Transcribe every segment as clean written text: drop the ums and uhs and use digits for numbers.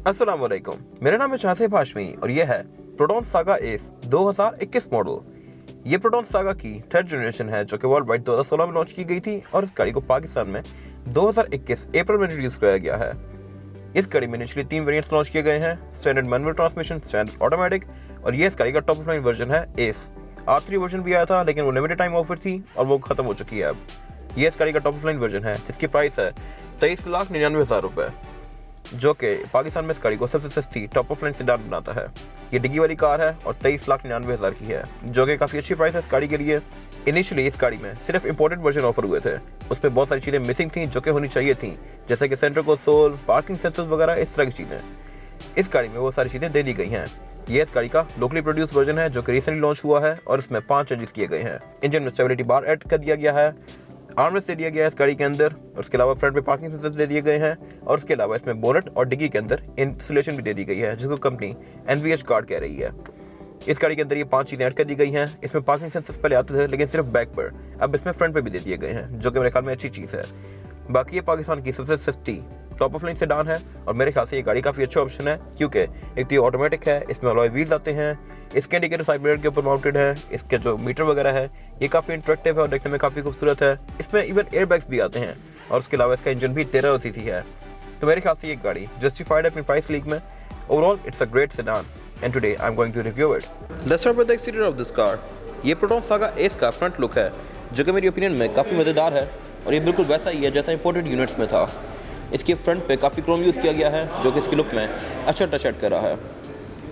अस्सलाम वालेकुम, मेरा नाम है शासिफ हाशमी और ये है प्रोटॉन सागा एस 2021 मॉडल। ये प्रोटॉन सागा की थर्ड जनरेशन है जो कि वर्ल्ड वाइड 2016 में लॉन्च की गई थी और इस गाड़ी को पाकिस्तान में 2021 अप्रैल में इंट्रोड्यूस कराया गया है। इस गाड़ी में इनिशियली 3 वेरिएंट्स लॉन्च किए गए हैं, standard manual transmission, standard automatic, और ये इस गाड़ी का टॉप ऑफ लाइन वर्जन है एस। R3 वर्जन भी आया था लेकिन वो लिमिटेड टाइम ऑफर थी और वो खत्म हो चुकी है अब। ये इस गाड़ी का टॉप ऑफ लाइन वर्जन है जिसकी प्राइस है 23,99,000 रुपये, जो कि पाकिस्तान में इस गाड़ी को सबसे सस्ती टॉप ऑफ लाइन सेडान बनाता है। ये डिग्गी वाली कार है और 23,99,000 की है, जो कि काफ़ी अच्छी प्राइस है इस गाड़ी के लिए। इनिशियली इस गाड़ी में सिर्फ इंपोर्टेड वर्जन ऑफर हुए थे, उसमें बहुत सारी चीज़ें मिसिंग थी जो कि होनी चाहिए थी, जैसे कि सेंटर कंसोल, पार्किंग सेंसर्स वगैरह, इस तरह की चीज़ें। इस गाड़ी में वो सारी चीज़ें दे दी गई हैं। ये इस गाड़ी का लोकली प्रोड्यूस वर्जन है जो कि रिसेंटली लॉन्च हुआ है और इसमें 5 चेंजेस किए गए हैं। इंजन में स्टेबिलिटी बार ऐड कर दिया गया है, आर्मरेस्ट दे दिया गया है इस गाड़ी के अंदर, और उसके अलावा फ्रंट में पार्किंग सेंसर्स दे दिए गए हैं, और उसके अलावा इसमें बोनट और डिग्गी के अंदर इंसुलेशन भी दे दी गई है जिसको कंपनी NVH गार्ड कह रही है। इस गाड़ी के अंदर ये 5 चीज़ें ऐड कर दी गई हैं। इसमें पार्किंग सेंसर्स पहले आते थे लेकिन सिर्फ बैक पर, अब इसमें फ्रंट पे भी दे दिए गए हैं, जो कि मेरे ख्याल में अच्छी चीज़ है। बाकी ये पाकिस्तान की सबसे सस्ती टॉप ऑफ लाइन सेडान है और मेरे ख्याल से ये गाड़ी काफ़ी अच्छा ऑप्शन है, क्योंकि एक तो ये ऑटोमेटिक है, इसमें अलॉय व्हील्स आते हैं, इसके इंडिकेटर साइड मिरर के ऊपर माउंटेड है, इसके जो मीटर वगैरह है ये काफ़ी इंटरेक्टिव है और देखने में काफ़ी खूबसूरत है। इसमें इवन एयरबैग्स भी आते हैं और उसके अलावा इसका इंजन भी 13 सीसी है। तो मेरे ख्याल से ये गाड़ी जस्टिफाइड है अपनी प्राइस लीग में। Overall it's a great sedan and today I'm going to review it. Let's start with the exterior of this car. ये प्रोटॉन सागा एस का फ्रंट लुक है जो कि मेरी ओपिनियन में काफ़ी मज़ेदार है और ये बिल्कुल वैसा ही है जैसा इंपोर्टेड यूनिट्स में था। इसके फ्रंट पे काफ़ी क्रोम यूज़ किया गया है जो कि इसकी लुक में अच्छा टच ऐड कर रहा है।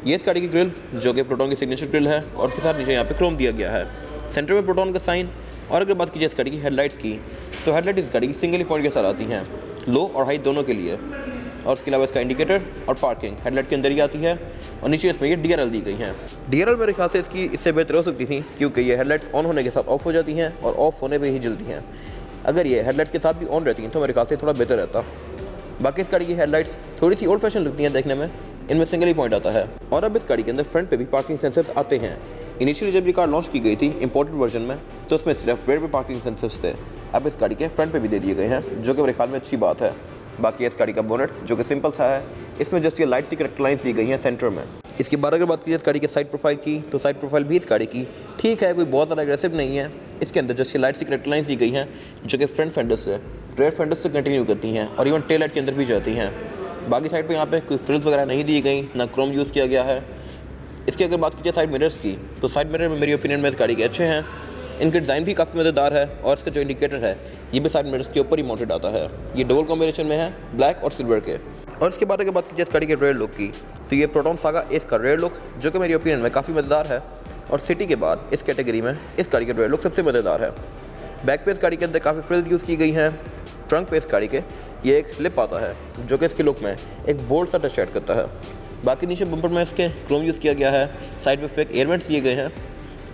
ये इस गाड़ी की ग्रिल जो कि प्रोटॉन की सिग्नेचर ग्रिल है और उसके साथ नीचे यहाँ पे क्रोम दिया गया है, सेंटर में प्रोटॉन का साइन। और अगर बात कीजिए इस गाड़ी की हेडलाइट्स की, तो हेडलाइट इस गाड़ी की सिंगल पॉइंट के साथ आती हैं, लो और हाई दोनों के लिए, और उसके अलावा इसका इंडिकेटर और पार्किंग हेडलाइट के अंदर ही आती है, और नीचे इसमें ये DRL दी गई हैं। DRL मेरे ख्याल से इसकी इससे बेहतर हो सकती थी, क्योंकि ये हेडलाइट्स ऑन होने के साथ ऑफ हो जाती हैं और ऑफ होने पे ही जलती हैं। अगर ये हेडलाइट्स के साथ भी ऑन रहती हैं तो मेरे ख्याल से थोड़ा बेहतर रहता। बाकी इस गाड़ी की हेडलाइट्स थोड़ी सी ओल्ड फैशन लगती हैं देखने में, इनमें सिंगल ही पॉइंट आता है। और अब इस गाड़ी के अंदर फ्रंट पे भी पार्किंग सेंसर्स आते हैं। इनिशियली जब ये कार लॉन्च की गई थी इंपोर्टेड वर्जन में, तो उसमें सिर्फ रेयर पे पार्किंग सेंसर्स थे, अब इस गाड़ी के फ्रंट पे भी दे दिए गए हैं, जो कि मेरे ख्याल में अच्छी बात है। बाकी इस गाड़ी का बोनट जो कि सिंपल सा है, इसमें जस्ट ये लाइट सी करेक्टर लाइन्स दी गई हैं सेंटर में। इसके बाद अगर बात कीजिए इस गाड़ी के साइड प्रोफाइल की, तो साइड प्रोफाइल भी इस गाड़ी की ठीक है, कोई बहुत ज़्यादा एग्रेसिव नहीं है। इसके अंदर जस्ट ये लाइट सी करेक्टर लाइन्स दी गई हैं जो कि फ्रंट फेंडर्स से रेयर फेंडर्स से कंटिन्यू करती हैं और इवन टेल लाइट के अंदर भी जाती हैं। बाकी साइड पे यहाँ पे कोई फ्रिल्स वगैरह नहीं दी गई, ना क्रोम यूज़ किया गया है। इसकी अगर बात कीजिए साइड मिरर्स की, तो साइड मिरर में मेरी ओपिनियन में इस गाड़ी के अच्छे हैं, इनके डिज़ाइन भी काफ़ी मज़ेदार है, और इसका जो इंडिकेटर है ये भी साइड मिरर्स के ऊपर ही माउंटेड आता है। ये डबल कॉम्बिनेशन में है, ब्लैक और सिल्वर के। और इसके बाद अगर बात कीजिए इस गाड़ी के रेयर लुक की, तो ये प्रोटॉन सागा एस का रेयर लुक जो कि मेरी ओपिनियन में काफ़ी मज़ेदार है, और सिटी के बाद इस कैटेगरी में इस गाड़ी के रेयर लुक सबसे मज़ेदार है। बैक पे इस गाड़ी के अंदर काफ़ी फ्रिल्स यूज़ की गई हैं। ट्रंक पे इस गाड़ी के ये एक लिप आता है जो कि इसकी लुक में एक बोल्ड सा टच ऐड करता है। बाकी नीचे बम्पर में इसके क्रोम यूज़ किया गया है, साइड में फेक एयरवेंट्स दिए गए हैं,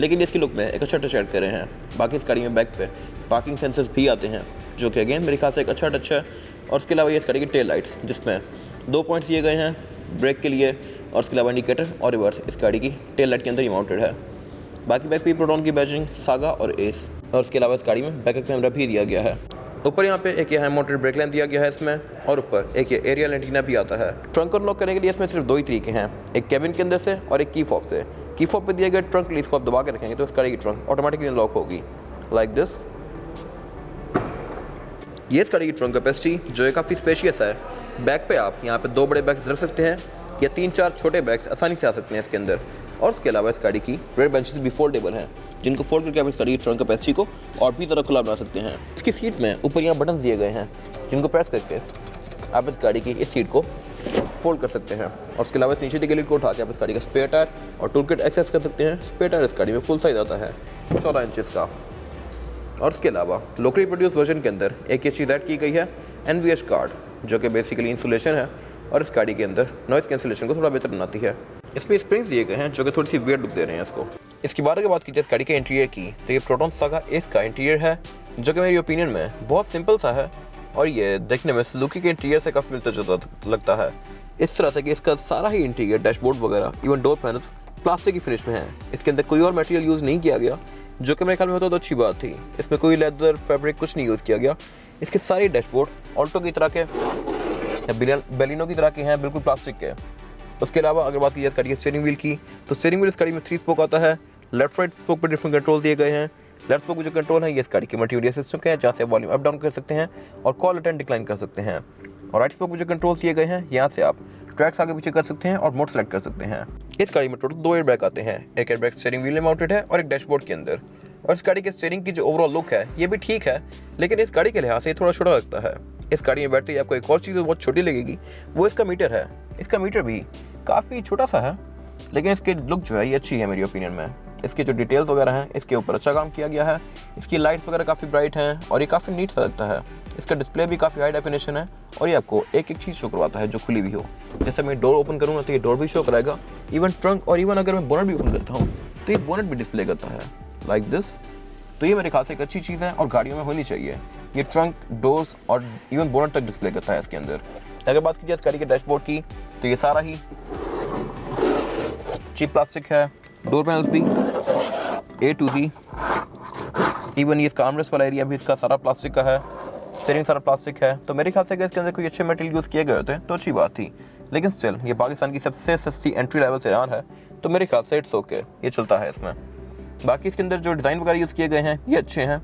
लेकिन इसकी लुक में एक अच्छा टच ऐड करे हैं। बाकी इस गाड़ी में बैक पे पार्किंग सेंसर्स भी आते हैं जो कि अगेन मेरे ख्याल से एक अच्छा टच है। और उसके अलावा ये इस गाड़ी की टेल लाइट्स जिसमें 2 पॉइंट्स दिए गए हैं ब्रेक के लिए, और उसके अलावा इंडिकेटर और रिवर्स इस गाड़ी की टेल लाइट के अंदर ही माउंटेड है। बाकी बैक पे प्रोटॉन की बैजिंग सागा और एस, और उसके अलावा इस गाड़ी में बैकअप कैमरा भी दिया गया है। ऊपर यहाँ पे एक यहाँ मोटर ब्रेक लैंप दिया गया है इसमें, और ऊपर एक ये एरियल एंटीना भी आता है। ट्रंक अनलॉक करने के लिए इसमें सिर्फ 2 ही तरीके हैं, एक केबिन के अंदर से और एक की फॉब से। की फॉब पे दिए गए ट्रंक रिलीज को आप दबा के रखेंगे तो इस गाड़ी की ट्रंक ऑटोमेटिकली अनलॉक होगी लाइक दिस। ये इस गाड़ी की ट्रंक कैपेसिटी जो है काफ़ी स्पेशियस है। बैक पे आप यहाँ पे 2 बड़े बैग्स रख सकते हैं या 3-4 छोटे बैग्स आसानी से आ सकते हैं इसके अंदर। और उसके अलावा इस गाड़ी की रेयर बेंचेस भी फोल्डेबल हैं, जिनको फोल्ड करके आप इस गाड़ी की ट्रंक कैपेसिटी को और भी ज़्यादा खुला बना सकते हैं। इसकी सीट में ऊपर यहाँ बटन दिए गए हैं जिनको प्रेस करके आप इस गाड़ी की इस सीट को फोल्ड कर सकते हैं। और उसके अलावा इस नीचे की लिड को उठा के आप इस गाड़ी का स्पेयर टायर और टूल किट एक्सेस कर सकते हैं। स्पेयर टायर इस गाड़ी में फुल साइज आता है 14 इंचेस का। और उसके अलावा लोकली प्रोड्यूस वर्जन के अंदर एक ये चीज़ ऐड की गई है NVH गार्ड, जो कि बेसिकली इंसुलेशन है और इस गाड़ी के अंदर नॉइस कैंसिलेशन को थोड़ा बेहतर बनाती है। इसमें स्प्रिंग्स दिए गए हैं जो कि थोड़ी सी वियर्ड लुक दे रहे हैं इसको। इसके बारे में बात कीजिए इस गाड़ी के इंटीरियर की, तो ये प्रोटॉन सागा एस का इंटीरियर है जो कि मेरी ओपिनियन में बहुत सिंपल सा है, और ये देखने में सुजुकी के इंटीरियर से काफ़ी मिलता जुलता लगता है, इस तरह से कि इसका सारा ही इंटीरियर, डैशबोर्ड वगैरह, इवन डोर पैनल्स प्लास्टिक की फिनिश में है। इसके अंदर कोई और मटेरियल यूज़ नहीं किया गया, जो कि मेरे ख्याल में होता तो अच्छी बात थी। इसमें कोई लेदर फैब्रिक कुछ नहीं यूज़ किया गया। इसके सारे डैशबोर्ड ऑल्टो की तरह के या बेलिनो की तरह के हैं, बिल्कुल प्लास्टिक के। उसके अलावा अगर बात की जाए गाड़ी के स्टीयरिंग व्हील की, तो स्टीयरिंग व्हील इस गाड़ी में 3 स्पोक आता है। लेफ्ट राइट स्पोक पर डिफरेंट कंट्रोल दिए गए हैं। लेफ्ट स्पोक जो कंट्रोल है ये इस गाड़ी के मल्टीमीडिया सिस्टम के हैं, जहाँ से वॉल्यूम अप डाउन कर सकते हैं और कॉल अटेंड डिक्लाइन कर सकते हैं। और राइट स्पोक जो कंट्रोल दिए गए हैं, यहाँ से आप ट्रैक्स आगे पीछे कर सकते हैं और मोड सेलेक्ट कर सकते हैं। इस गाड़ी में टोटल 2 एयर बैग आते हैं, एक एयर बैग स्टीयरिंग व्हील में माउंटेड है और एक डैशबोर्ड के अंदर। और इस गाड़ी के स्टीयरिंग की जो ओवरऑल लुक है ये भी ठीक है, लेकिन इस गाड़ी के लिहाज से थोड़ा छोटा लगता है। इस गाड़ी में बैटरी आपको एक और चीज़ बहुत छोटी लगेगी, वो इसका मीटर है। इसका मीटर भी काफ़ी छोटा सा है, लेकिन इसकी लुक जो है ये अच्छी है मेरी ओपिनियन में। इसके जो डिटेल्स वगैरह हैं इसके ऊपर अच्छा काम किया गया है। इसकी लाइट्स वगैरह काफ़ी ब्राइट हैं और ये काफ़ी नीट सा लगता है। इसका डिस्प्ले भी काफ़ी हाई डेफिनेशन है और ये आपको एक एक चीज़ शो करवाता है जो खुली हुई हो। जैसे मैं डोर ओपन करूँगा तो ये डोर भी शो कराएगा, इवन ट्रंक, और इवन अगर मैं बोनट भी ओपन करता हूँ तो ये बोनट भी डिस्प्ले करता है लाइक दिस। तो ये मेरे ख्याल से एक अच्छी चीज़ है और गाड़ियों में होनी चाहिए। ये ट्रंक, डोर्स और इवन बोनट तक डिस्प्ले करता है इसके अंदर। अगर बात की जाए इस गाड़ी के डैशबोर्ड की, तो ये सारा ही चीप प्लास्टिक है। डोर पैनल्स भी A to Z, इवन ये इसका आर्मरेस्ट वाला एरिया भी इसका सारा प्लास्टिक का है। स्टीयरिंग सारा प्लास्टिक है। तो मेरे ख्याल से अगर इसके अंदर कोई अच्छे मटेरियल यूज़ किए गए होते तो अच्छी बात थी, लेकिन स्टिल ये पाकिस्तान की सबसे सस्ती एंट्री लेवल सेडान है, तो मेरे ख्याल से इट्स ओके, ये चलता है इसमें। बाकी इसके अंदर जो डिज़ाइन वगैरह यूज़ किए गए हैं ये अच्छे हैं,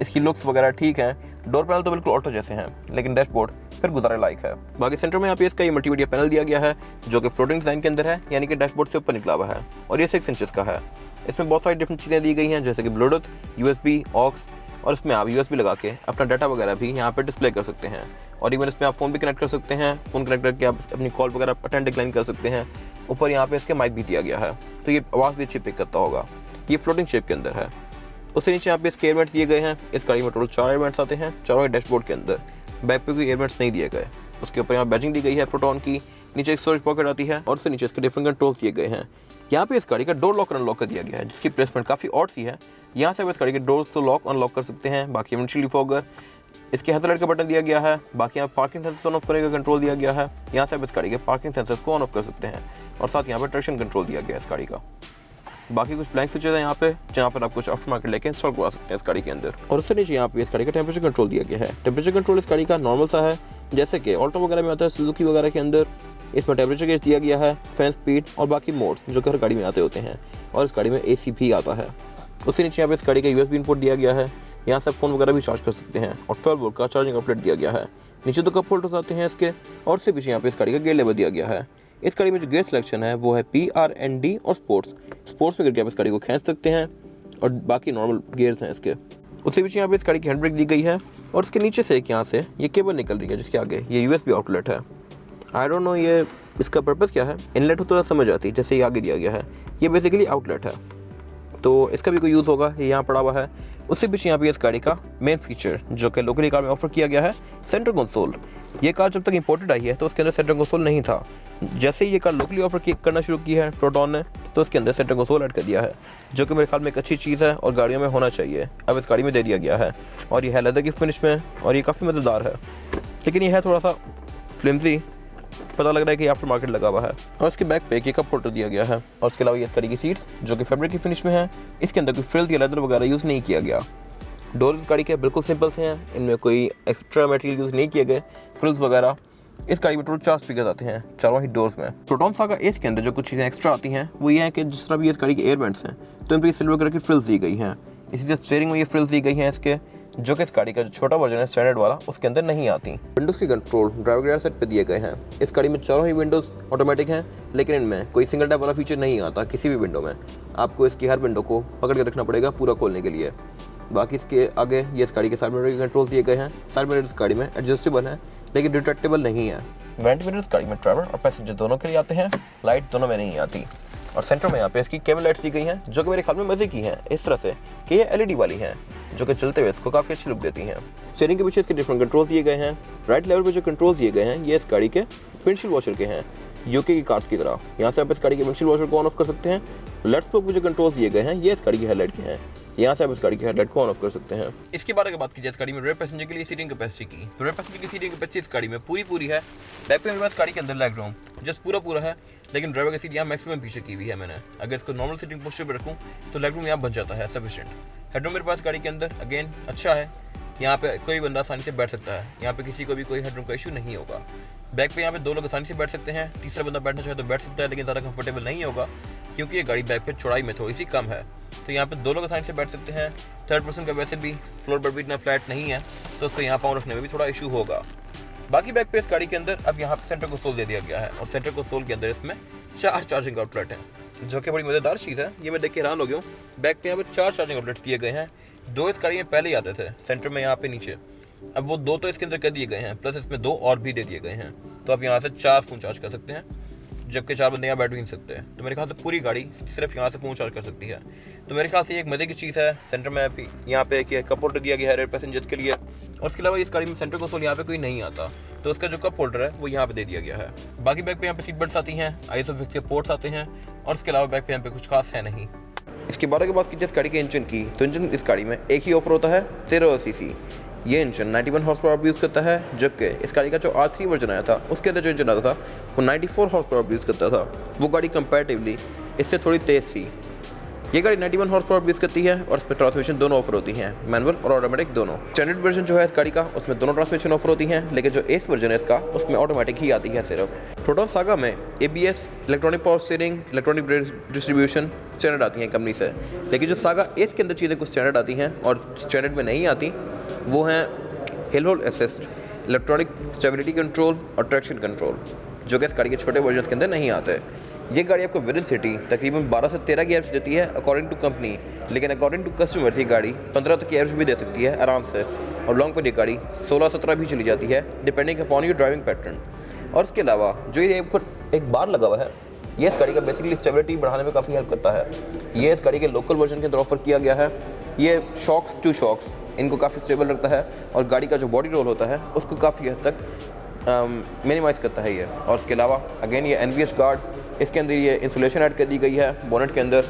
इसकी लुक्स वगैरह ठीक हैं। डोर पैनल तो बिल्कुल ऑटो जैसे हैं, लेकिन डैशबोर्ड फिर गुजारे लायक है। बाकी सेंटर में यहाँ पे इसका ये मल्टीमीडिया पैनल दिया गया है जो कि फ्लोटिंग डिज़ाइन के अंदर है, यानी कि डैशबोर्ड से ऊपर निकला हुआ है और ये 6 इंचेस का है। इसमें बहुत सारी डिफरेंट चीज़ें दी गई हैं, जैसे कि ब्लूटूथ, USB, ऑक्स, और इसमें आप USB लगा के अपना डाटा वगैरह भी यहाँ पे डिस्प्ले कर सकते हैं। और इवन इसमें आप फ़ोन भी कनेक्ट कर सकते हैं। फ़ोन कनेक्ट करके आप अपनी कॉल वगैरह अटेंड डिक्लाइन कर सकते हैं। ऊपर यहाँ पे इसके माइक भी दिया गया है, तो ये आवाज़ भी अच्छी पिक करता होगा। ये फ्लोटिंग शेप के अंदर है। उससे नीचे यहाँ पे इसके एयरवेंट्स दिए गए हैं। इस गाड़ी में टोटल 4 एयरवेंट्स आते हैं, चारों डैशबोर्ड के अंदर। बैक पे कोई एयरवेंट्स नहीं दिए गए। उसके ऊपर यहाँ बैजिंग दी गई है प्रोटॉन की। नीचे एक स्टोरेज पॉकेट आती है और उससे नीचे इसके डिफरेंट कंट्रोल्स दिए गए हैं। यहाँ पे इस गाड़ी का डोर लॉक अनलॉक कर दिया गया है, जिसकी प्लेसमेंट काफ़ी ऑड सी है। यहाँ से आप इस गाड़ी के डोर्स तो लॉक अनलॉक कर सकते हैं। बाकी विंडशील्ड डिफॉगर, इसके हेडलाइट का बटन दिया गया है। बाकी यहाँ पार्किंग सेंसर्स ऑन ऑफ करने का कंट्रोल दिया गया है। यहाँ से आप इस गाड़ी के पार्किंग सेंसर्स को ऑन ऑफ कर सकते हैं और साथ यहाँ पर ट्रैक्शन कंट्रोल दिया गया है इस गाड़ी का। बाकी कुछ ब्लैंक स्विचेस हैं यहाँ पे, जहाँ पर आप कुछ आफ्टर मार्केट लेके इंस्टॉल करवा सकते हैं इस गाड़ी के अंदर। और उससे नीचे यहाँ पे इस गाड़ी का टेम्परेचर कंट्रोल दिया गया है। टेम्परेचर कंट्रोल इस गाड़ी का नॉर्मल सा है, जैसे कि ऑल्टो वगैरह में आता है, सुजुकी वगैरह के अंदर। इसमें टेम्परेचर गेज दिया गया है, फैन स्पीड और बाकी मोड्स जो कि हर गाड़ी में आते होते हैं। और इस गाड़ी में AC भी आता है। उससे नीचे यहाँ पे इस गाड़ी का USB इनपुट दिया गया है। यहाँ से आप फ़ोन वगैरह भी चार्ज कर सकते हैं और 12 वोल्ट का चार्जिंग आउटलेट दिया गया है। नीचे तो कप होल्डर्स आते हैं इसके, और उससे पीछे यहाँ पे इस गाड़ी का गियर लेवल दिया गया है। इस गाड़ी में जो गियर सिलेक्शन है वो है PRND और स्पोर्ट्स में करके आप इस गाड़ी को खींच सकते हैं और बाकी नॉर्मल गियर्स हैं इसके। उससे पीछे यहाँ पे इस गाड़ी की हैंड ब्रेक दी गई है और इसके नीचे से एक यहाँ से ये केबल निकल रही है, जिसके आगे ये USB आउटलेट है। आई डोंट नो ये इसका पर्पज़ क्या है। इनलेट हो तो समझ आती, जैसे ये आगे दिया गया है, ये बेसिकली आउटलेट है, तो इसका भी कोई यूज़ होगा, ये यहाँ पड़ा हुआ है। उससे पीछे यहाँ पे इस गाड़ी का मेन फीचर जो कि लोकली कार में ऑफर किया गया है, सेंटर कंसोल। ये कार जब तक इंपोर्टेड आई है तो उसके अंदर सेंटर कंसोल नहीं था। जैसे ही ये कार लोकली ऑफर करना शुरू की है प्रोटॉन ने, तो उसके अंदर सेंटर कंसोल ऐड कर दिया है, जो कि मेरे ख्याल में एक अच्छी चीज़ है और गाड़ियों में होना चाहिए। अब इस गाड़ी में दे दिया गया है और ये है लेदर की फिनिश में और ये काफ़ी मज़ेदार है, लेकिन ये है थोड़ा सा फ्लिमजी, पता लग रहा है कि आफ्टर मार्केट लगा हुआ है। और इसके बैक पे एक कप होल्डर दिया गया है। और उसके अलावा ये इस गाड़ी की सीट्स जो कि फैब्रिक की फिनिश में है, इसके अंदर कोई फ्रिल्स या लेदर वगैरह यूज़ नहीं किया गया। डोर इस गाड़ी के बिल्कुल सिंपल से हैं, इनमें कोई एक्स्ट्रा मटेरियल यूज़ नहीं किए गए, फ्रिल्स वगैरह। इस गाड़ी में टोटल 4 स्पीकर आते हैं चारों ही डोर्स में। प्रोटॉन सागा एस के अंदर जो कुछ चीज़ें एक्स्ट्रा आती हैं वो ये है कि जिस तरह भी इस गाड़ी के एयर वेंट्स हैं तो इन पर सिल्वर कलर की फ्रिल्स दी गई हैं। इसी तरह स्टीयरिंग में ये फ्रिल्स दी गई हैं इसके, जो कि इस गाड़ी का जो छोटा वर्जन है स्टैंडर्ड वाला, उसके अंदर नहीं आती। विंडोज़ के कंट्रोल ड्राइवर गियर सेट पे दिए गए हैं। इस गाड़ी में चारों ही विंडोज़ ऑटोमेटिक हैं, लेकिन इनमें कोई सिंगल टैप वाला फीचर नहीं आता किसी भी विंडो में। आपको इसकी हर विंडो को पकड़ के रखना पड़ेगा पूरा खोलने के लिए। बाकी इसके आगे ये इस गाड़ी के साइड मिरर के कंट्रोल दिए गए हैं। साइड मिरर इस गाड़ी में एडजस्टेबल है, लेकिन रिट्रैक्टेबल नहीं है। वेंट मिरर इस गाड़ी में ड्राइवर और पैसेंजर दोनों के लिए आते हैं, लाइट दोनों में नहीं आती। और सेंटर में यहाँ पे इसकी केबल लाइट्स दी गई हैं, जो कि मेरे ख्याल में मज़े की हैं इस तरह से कि ये LED वाली हैं, जो कि चलते हुए इसको काफ़ी अच्छी लुक देती हैं। स्टीयरिंग के पीछे इसके डिफरेंट कंट्रोल दिए गए हैं। राइट लेवल पे जो कंट्रोल दिए गए हैं ये इस गाड़ी के विंडशील्ड वॉशर के हैं, UK की कार्स की तरह। यहाँ से आप इस गाड़ी के विंडशील्ड वॉशर को ऑन ऑफ कर सकते हैं। लेफ्ट स्पोक पे जो कंट्रोल दिए गए हैं ये इस गाड़ी की हेडलाइट के हैं, यहाँ से आप इस गाड़ी की हेडलाइट को ऑन ऑफ कर सकते हैं। इसके बाद अगर बात की जाए इस गाड़ी में रेयर पैसेंजर के लिए सीटिंग कैपेसिटी की, तो रेयर पैसेंजर की सीटिंग कैपेसिटी इस गाड़ी में पूरी है। बैक पे मेरे पास गाड़ी के अंदर लेग रूम जस्ट पूरा है, लेकिन ड्राइवर की सीट यहाँ मैक्सिमम पीछे की हुई है मैंने। अगर इसको नॉर्मल सीटिंग पोस्चर पर रखूँ तो लेग रूम यहाँ बन जाता है सफिशिएंट। हेडरूम मेरे पास गाड़ी के अंदर अगेन अच्छा है, यहाँ पे कोई बंदा आसानी से बैठ सकता है, यहाँ पे किसी को भी कोई हेडरूम का इशू नहीं होगा। बैक पे यहाँ पे 2 लोग आसानी से बैठ सकते हैं, तीसरा बंदा बैठना चाहे तो बैठ सकता है, लेकिन ज़्यादा कंफर्टेबल नहीं होगा क्योंकि ये गाड़ी बैक पे चौड़ाई में थोड़ी सी कम है। तो यहाँ पे 2 लोग आसानी से बैठ सकते हैं। थर्ड पर्सन का वैसे भी फ्लोर पर भी इतना फ्लैट नहीं है, तो उसको यहाँ पाँव रखने में भी थोड़ा इशू होगा। बाकी बैक पे इस गाड़ी के अंदर अब यहाँ पे सेंटर कंसोल दे दिया गया है और सेंटर कंसोल के अंदर इसमें 4 चार्जिंग आउटलेट हैं, जो कि बड़ी मज़ेदार चीज़ है। ये मैं देख के हैरान हो गया हूँ। बैक पे यहाँ पे 4 चार्जिंग आउटलेट्स दिए गए हैं। 2 इस गाड़ी में पहले ही आते थे सेंटर में यहाँ पे नीचे, अब वो 2 तो इसके अंदर कर दिए गए हैं, प्लस इसमें 2 और भी दे दिए गए हैं। तो आप यहाँ से 4 फ़ोन चार्ज कर सकते हैं, जबकि 4 बंदे यहाँ बैठ भी नहीं सकते हैं। तो मेरे ख्याल से पूरी गाड़ी सिर्फ यहाँ से फ़ोन चार्ज कर सकती है। तो मेरे ख्याल से ये एक मज़े की चीज़ है। सेंटर में भी यहाँ पे एक कप होल्डर दिया गया है रेड पैसेंजर्स के लिए, और उसके अलावा इस गाड़ी में सेंटर कंसोल यहाँ पे कोई नहीं आता, तो उसका जो कप होल्डर है वो यहाँ पे दे दिया गया है। बाकी बैक पे यहाँ पे सीट बेल्ट्स आती हैं, ISO के पोर्ट्स आते हैं, और उसके अलावा बैक पे यहाँ पे कुछ खास है नहीं। इसके बारे में बात कीजिए इस गाड़ी के इंजन की, तो इंजन इस गाड़ी में एक ही ऑफर होता है 13 सीसी। ये इंजन 91 हॉर्स पावर यूज़ करता है, जबकि इस गाड़ी का जो R3 वर्जन आया था उसके अंदर जो इंजन आता था वो 94 हॉर्स पावर यूज़ करता था। वो गाड़ी कंपैरेटिवली इससे थोड़ी तेज़ थी। ये गाड़ी 91 हॉर्स पावर यूज़ करती है और इसमें ट्रांसमिशन दोनों ऑफर होती हैं, मैनुअल और ऑटोमेटिक दोनों। स्टैंडर्ड वर्जन जो है इस गाड़ी का उसमें दोनों ट्रांसमिशन ऑफर होती हैं, लेकिन जो एस वर्जन है इसका उसमें ऑटोमेटिक ही आती है सिर्फ। प्रोटॉन सागा में ABS, electronic power steering, electronic distribution standard आती हैं कंपनी से, लेकिन जो सागा एस के अंदर चीज़ें कुछ स्टैंडर्ड आती हैं और स्टैंडर्ड में नहीं आती, वो हैं hill hold assist, electronic stability control और ट्रैक्शन कंट्रोल, जो कि इस गाड़ी के छोटे वर्जन के अंदर नहीं आते। ये गाड़ी आपको विद इन सिटी तकरीबन 12 से 13 की एवरेज देती है अकॉर्डिंग टू कंपनी, लेकिन अकॉर्डिंग टू कस्टमर ये गाड़ी 15 तक की एवरेज भी दे सकती है आराम से, और लॉन्ग पर ये गाड़ी 16-17 भी चली जाती है depending upon your driving pattern. और इसके अलावा जो ये एक बार लगा हुआ है, ये इस गाड़ी का बेसिकली स्टेबिलिटी बढ़ाने में काफ़ी हेल्प करता है। ये इस गाड़ी के लोकल वर्जन के अंदर ऑफर किया गया है। ये शॉक्स टू शॉक्स इनको काफ़ी स्टेबल रखता है, और गाड़ी का जो बॉडी रोल होता है उसको काफ़ी हद तक मिनिमाइज़ करता है ये। और उसके अलावा अगेन ये NVH गार्ड, इसके अंदर ये इंसुलेशन ऐड कर दी गई है बोनेट के अंदर,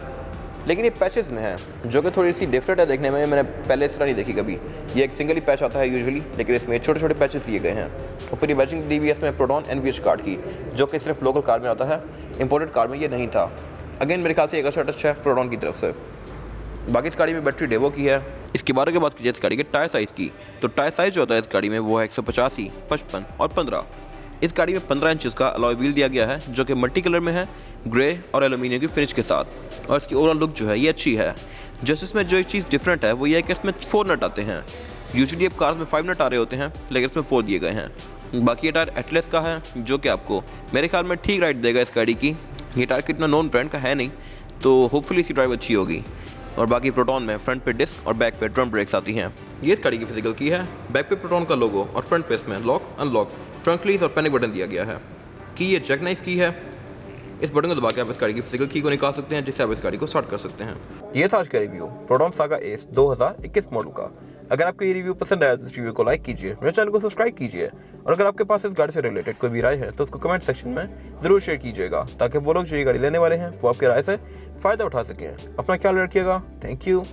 लेकिन ये पैचेस में है जो कि थोड़ी सी डिफरेंट है देखने में। मैंने पहले इस तरह नहीं देखी कभी। ये एक सिंगल ही पैच आता है यूजुअली, लेकिन इसमें छोटे छोटे पैचेस दिए गए हैं। और पूरी बैचिंग दी हुई है इसमें प्रोटॉन NVH गार्ड की, जो कि सिर्फ लोकल कार में आता है, इंपोर्टेड कार में ये नहीं था। अगेन मेरे ख्याल से एक अच्छा टच है प्रोटॉन की तरफ से। बाकी इस गाड़ी में बैटरी डेवो की है। इसके बारे में बात कीजिए इस गाड़ी के टायर साइज़ की, तो टायर साइज़ जो होता है इस गाड़ी में वो है 185, 55 और 15। इस गाड़ी में 15 इंचेस का अलॉय व्हील दिया गया है, जो कि मल्टी कलर में है, ग्रे और एल्यूमिनियम की फिनिश के साथ, और इसकी ओवरऑल लुक जो है ये अच्छी है। जस्ट इसमें जो एक चीज़ डिफरेंट है वो ये है कि इसमें 4 नट आते हैं। यूजुअली अब कार्स में 5 नट आ रहे होते हैं, लेकिन इसमें 4 दिए गए हैं। बाकी ये टायर एटलस का है, जो कि आपको मेरे ख्याल में ठीक राइड देगा इस गाड़ी की। ये टायर कितना नॉन ब्रांड का है नहीं, तो होपफुली इसकी ड्राइव अच्छी होगी। और बाकी प्रोटॉन में फ्रंट पे डिस्क और बैक पे ड्रम ब्रेक्स आती हैं। ये इस गाड़ी की फिजिकल की है। बैक पे प्रोटॉन का लोगो और फ्रंट पे इसमें लॉक अनलॉक, ट्रंक लीज और पैनिक बटन दिया गया है। की ये जैक नाइफ की है। इस बटन को दबा के आप इस गाड़ी की फिजिकल की को निकाल सकते हैं, जिससे आप इस गाड़ी को स्टार्ट कर सकते हैं। ये था आज का review proton saga S 2021 model का। अगर आपको ये रिव्यू पसंद आया तो इस रिव्यू को लाइक कीजिए, मेरे चैनल को सब्सक्राइब कीजिए, और अगर आपके पास इस गाड़ी से रिलेटेड कोई भी राय है तो उसको कमेंट सेक्शन में जरूर शेयर कीजिएगा, ताकि वो लोग जो ये गाड़ी लेने वाले हैं वो आपकी राय से फ़ायदा उठा सकें। अपना ख्याल रखिएगा। Thank you.